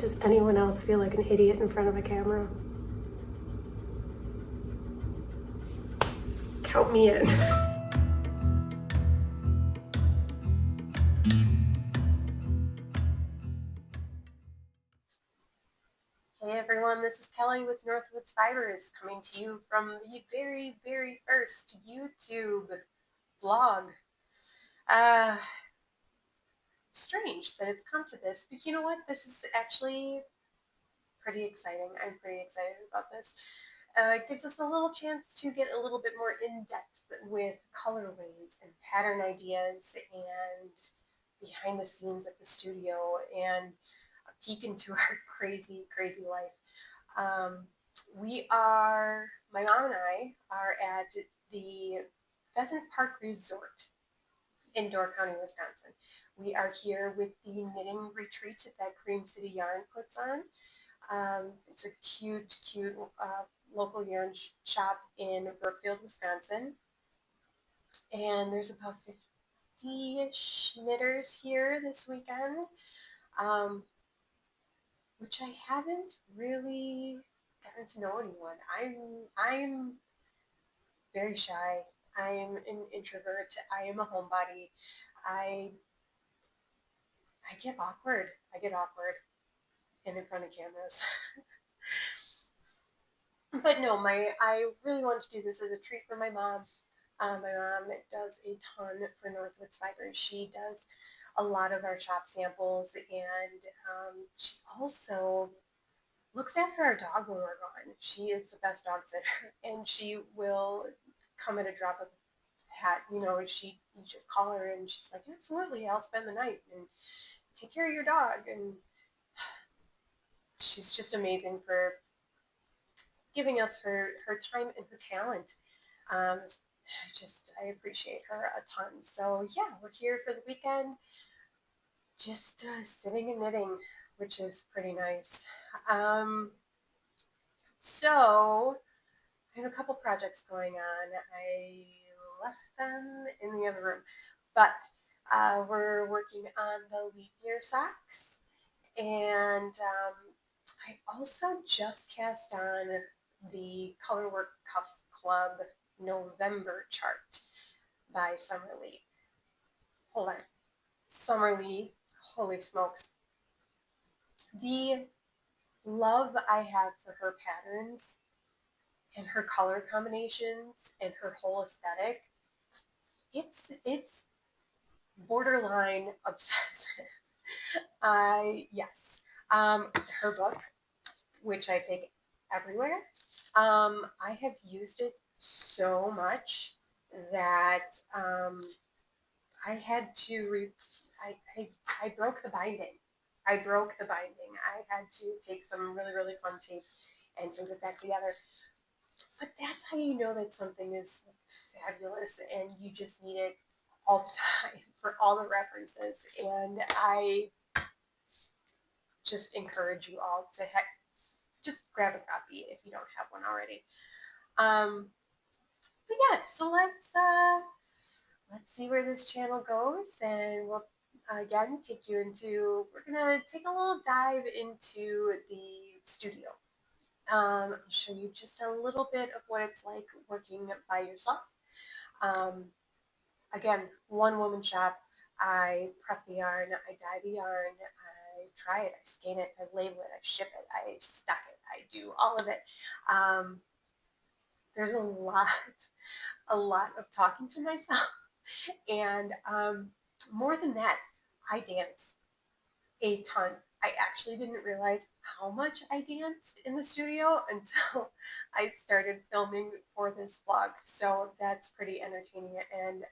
Does anyone else feel like an idiot in front of a camera? Count me in. Hey everyone, this is Kelly with Northwoods Fibers coming to you from the very, very first YouTube vlog. Strange that it's come to this, but you know what? This is actually pretty exciting. I'm pretty excited about this. It gives us a little chance to get a little bit more in depth with colorways and pattern ideas and behind the scenes at the studio and a peek into our crazy, crazy life. My mom and I are at the Pheasant Park Resort in Door County, Wisconsin. We are here with the knitting retreat that Cream City Yarn puts on. It's a cute, cute local yarn shop in Brookfield, Wisconsin. And there's about 50-ish knitters here this weekend, which I haven't really gotten to know anyone. I'm very shy. I'm an introvert. I am a homebody. I get awkward. And in front of cameras. But no, I really want to do this as a treat for my mom. My mom does a ton for Northwoods Fibers. She does a lot of our shop samples, and she also looks after our dog when we're gone. She is the best dog sitter, and she will come at a drop of a hat. You just call her, and she's like, absolutely, I'll spend the night and take care of your dog. And she's just amazing for giving us her time and her talent. I appreciate her a ton. So yeah, we're here for the weekend, just sitting and knitting, which is pretty nice. So I have a couple projects going on. I left them in the other room, but we're working on the leap year socks, and I also just cast on the Colorwork Cuff Club November chart by Summerlee. Hold on. Summerlee, holy smokes. The love I have for her patterns and her color combinations and her whole aesthetic, it's borderline obsessive. Yes. Her book, which I take everywhere, I have used it so much that I had to I broke the binding. I had to take some really, really fun tape and tape it back together. But that's how you know that something is fabulous and you just need it all the time for all the references. And I just encourage you all to just grab a copy if you don't have one already. But yeah, so let's see where this channel goes, and we'll again we're gonna take a little dive into the studio. I'll show you just a little bit of what it's like working by yourself. Again, one-woman shop. I prep the yarn, I dye the yarn, I dry it, I skein it, I label it, I ship it, I stack it, I do all of it. There's a lot of talking to myself, and more than that, I dance a ton. I actually didn't realize how much I danced in the studio until I started filming for this vlog. So that's pretty entertaining. And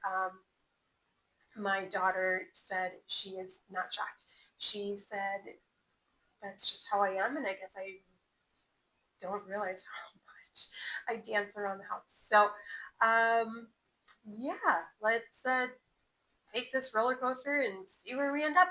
my daughter said she is not shocked. She said, that's just how I am, and I guess I don't realize how much I dance around the house. So yeah, let's take this roller coaster and see where we end up.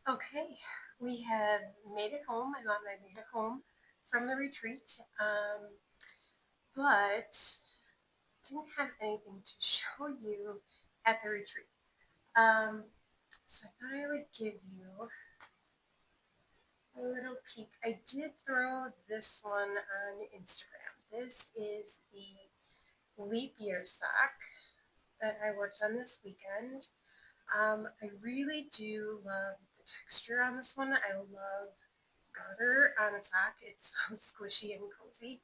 Okay, we have made it home. My mom and I made it home from the retreat, but didn't have anything to show you at the retreat. Um, so I thought I would give you a little peek. I did throw this one on Instagram. This is the leap year sock that I worked on this weekend. I really do love the texture on this one. I love garter on a sock. It's so squishy and cozy.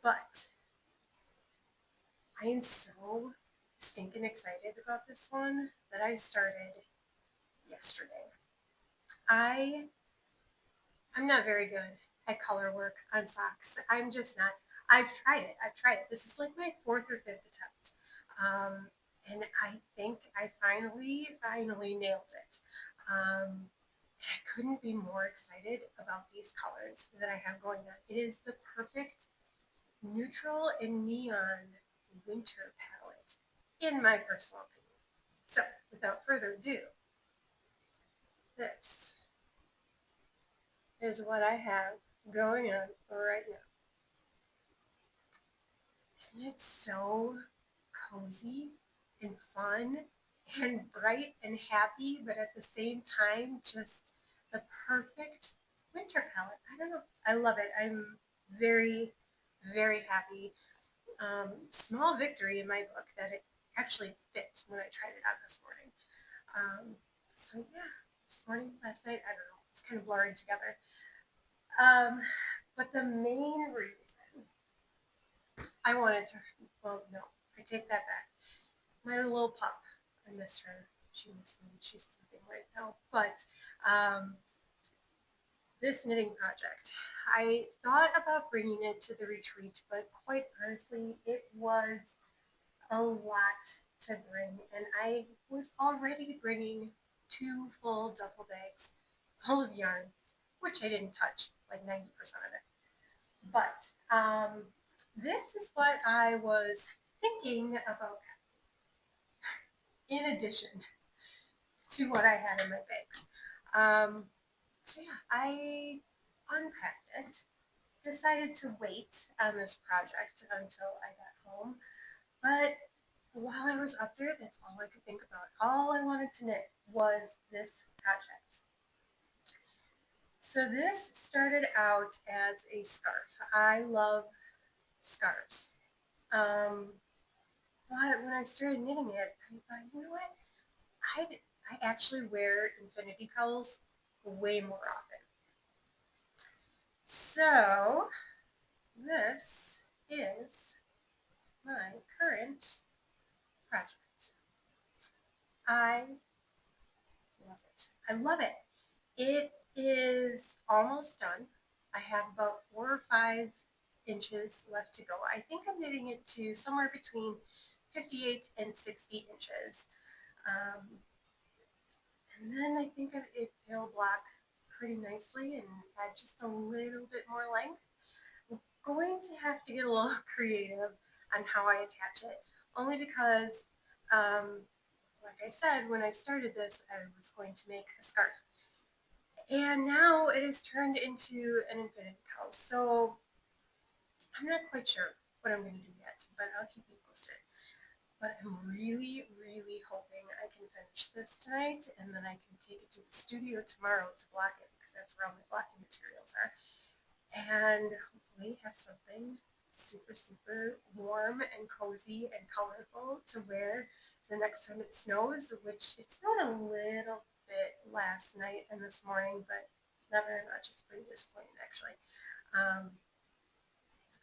But I am so stinking excited about this one that I started yesterday. I I'm not very good at color work on socks. I'm just not. I've tried it. I've tried it. This is like my fourth or fifth attempt. And I think I finally nailed it. And I couldn't be more excited about these colors that I have going on. It is the perfect neutral and neon winter palette, in my personal opinion. So, without further ado, this is what I have going on right now. Isn't it so cozy and fun and bright and happy, but at the same time, just the perfect winter palette? I don't know. I love it. I'm very, very happy. Small victory in my book that it actually fit when I tried it out this morning. So yeah, this morning, last night, I don't know. It's kind of blurring together. But the main reason I wanted to, well, no, I take that back. My little pup, I miss her. She missed me. She's sleeping right now. But this knitting project, I thought about bringing it to the retreat, but quite honestly, it was a lot to bring. And I was already bringing 2 full duffel bags full of yarn, which I didn't touch, like 90% of it. But this is what I was thinking about in addition to what I had in my bags. So yeah, I unpacked it, decided to wait on this project until I got home. But while I was up there, that's all I could think about. All I wanted to knit was this project. So this started out as a scarf. I love scarves. But when I started knitting it, I thought, you know what? I actually wear infinity cowls way more often. So this is my current project. I love it. I love it. It is almost done. I have about 4 or 5 inches left to go. I think I'm knitting it to somewhere between 58 and 60 inches. And then I think it'll block pretty nicely and add just a little bit more length. I'm going to have to get a little creative on how I attach it, only because, like I said, when I started this, I was going to make a scarf. And now it has turned into an infinity cowl. So I'm not quite sure what I'm going to do yet, but I'll keep you posted. But I'm really, really hoping I can finish this tonight and then I can take it to the studio tomorrow to block it because that's where all my blocking materials are. And hopefully have something super, super warm and cozy and colorful to wear the next time it snows, which it snowed a little bit last night and this morning, but not very much. It's pretty disappointing actually.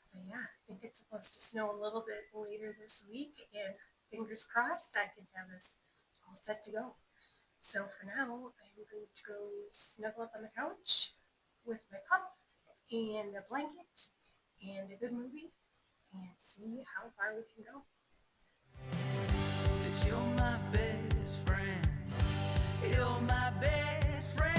But yeah, I think it's supposed to snow a little bit later this week, and fingers crossed I can have this all set to go. So for now, I'm going to go snuggle up on the couch with my pup and a blanket and a good movie and see how far we can go. That you're my best friend. You're my best friend.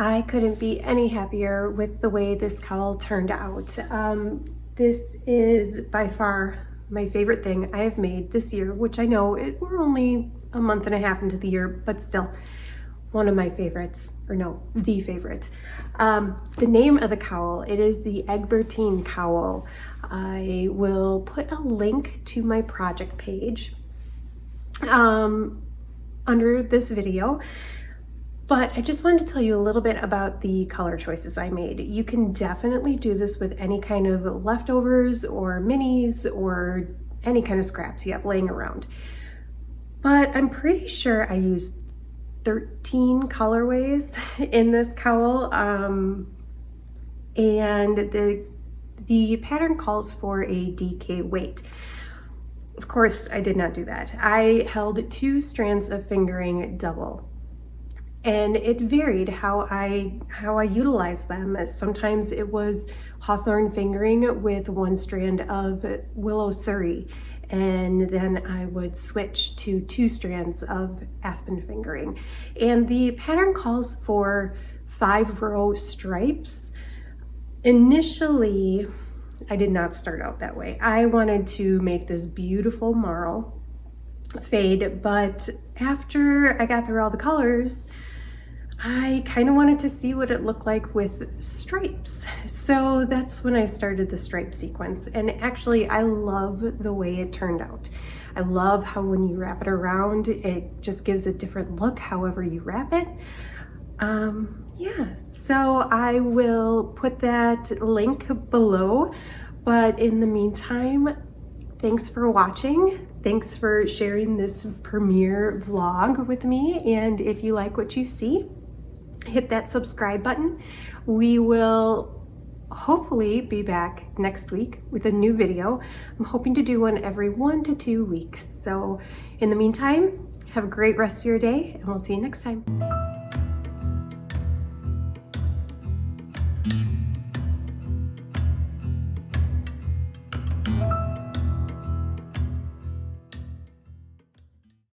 I couldn't be any happier with the way this cowl turned out. This is by far my favorite thing I have made this year, which I know we're only a month and a half into the year, but still one of my favorites, or no, the favorite. The name of the cowl, it is the Egbertine Cowl. I will put a link to my project page under this video. But I just wanted to tell you a little bit about the color choices I made. You can definitely do this with any kind of leftovers or minis or any kind of scraps you have laying around. But I'm pretty sure I used 13 colorways in this cowl, and the pattern calls for a DK weight. Of course, I did not do that. I held 2 strands of fingering double. And it varied how I utilized them. Sometimes it was hawthorn fingering with 1 strand of willow surrey, and then I would switch to 2 strands of aspen fingering. And the pattern calls for 5-row stripes. Initially, I did not start out that way. I wanted to make this beautiful marl fade, but after I got through all the colors, I kind of wanted to see what it looked like with stripes. So that's when I started the stripe sequence. And actually, I love the way it turned out. I love how when you wrap it around, it just gives a different look however you wrap it. Yeah, so I will put that link below. But in the meantime, thanks for watching. Thanks for sharing this premiere vlog with me. And if you like what you see, hit that subscribe button. We will hopefully be back next week with a new video. I'm hoping to do one every 1 to 2 weeks. So in the meantime, have a great rest of your day, and we'll see you next time.